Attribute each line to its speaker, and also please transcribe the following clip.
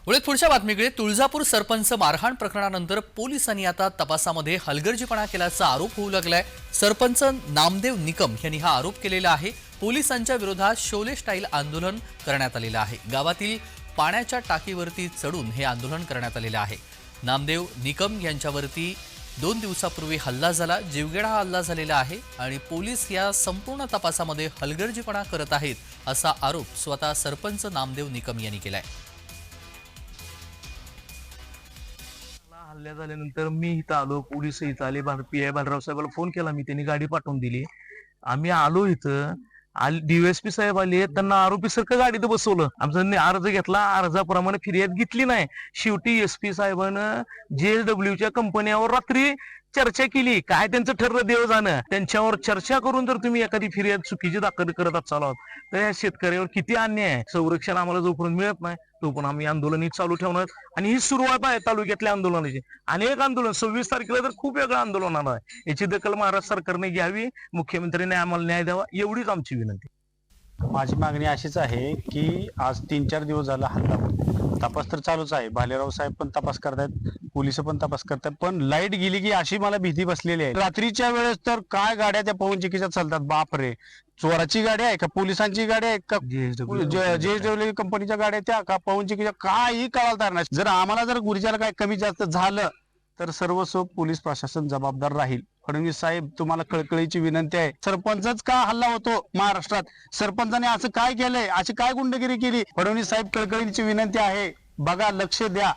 Speaker 1: वळीत पुढच्या बातमीकडे तुळजापूर सरपंच मारहाण प्रकरणानंतर पोलिसांनी आता तपासामध्ये हलगर्जीपणा केल्याचा आरोप होऊ लागलाय। सरपंच नामदेव निकम यांनी हा आरोप केलेला आहे। पोलिसांच्या विरोधात शोले स्टाईल आंदोलन करण्यात आलेलं आहे। गावातील पाण्याच्या टाकीवरती चढून हे आंदोलन करण्यात आलेलं आहे। नामदेव निकम यांच्यावरती 2 दिवसापूर्वी हल्ला झाला, जीवघेणा हल्ला झालेला आहे आणि पोलीस या संपूर्ण तपासामध्ये हलगर्जीपणा करत आहेत असा आरोप स्वतः सरपंच नामदेव निकम यांनी केलाय।
Speaker 2: हल्ला झाल्यानंतर मी इथं आलो, पोलीस इथं आले, पी.आय. बालराव साहेबांना फोन केला मी, त्यांनी गाडी पाठवून दिली। आम्ही आलो इथं, डीएसपी साहेब आले, त्यांना आरोपी सारखं गाडीत बसवलं। आमचा अर्ज घेतला, अर्जाप्रमाणे फिर्याद घेतली नाही। शेवटी एसपी साहेबांना JSWच्या कंपन्यावर रात्री चर्चा केली, काय त्यांचं ठरलं देव जाणं। त्यांच्यावर चर्चा करून जर तुम्ही एखादी फिर्याद चुकीची दाखल करत असाल तर या शेतकऱ्यावर किती अन्याय आहे। संरक्षण आम्हाला जोपर्यंत मिळत नाही तोपर्यंत आम्ही आंदोलन चालू ठेवणार आणि ही सुरुवात आहे तालुक्यातल्या आंदोलनाची। अनेक आंदोलन 26 तारखेला तर खूप वेगळं आंदोलन आहे, याची दखल महाराष्ट्र सरकारने घ्यावी, मुख्यमंत्र्यांनी आम्हाला न्याय द्यावा एवढीच आमची विनंती।
Speaker 3: माझी मागणी अशीच आहे की आज 3-4 दिवस झाला हल्ला होतो, तपास तर चालूच आहे, भालेराव साहेब पण तपास करतायत, पोलिस पण तपास करतात, पण लाईट गेली की अशी मला भीती बसलेली आहे। रात्रीच्या वेळेस तर काय गाड्या त्या पवनचक्कीच्या चालतात, बाप रे। चोराची गाडी आहे का, पोलिसांची गाडी आहे का, JSW कंपनीच्या गाड्या त्या का, पवनचक्कीच्या, काही कळायला तयार नाही। जर आम्हाला जर गुरुजाला काय कमी जास्त झालं तर सर्वस्व पोलीस प्रशासन जबाबदार राहील। फडणवीस साहेब, तुम्हाला कळकळीची विनंती आहे, सरपंचच का हल्ला होतो महाराष्ट्रात, सरपंचाने असं काय केलंय, अशी काय गुंडगिरी केली? फडणवीस साहेब, कळकळीची विनंती आहे, बघा, लक्ष द्या।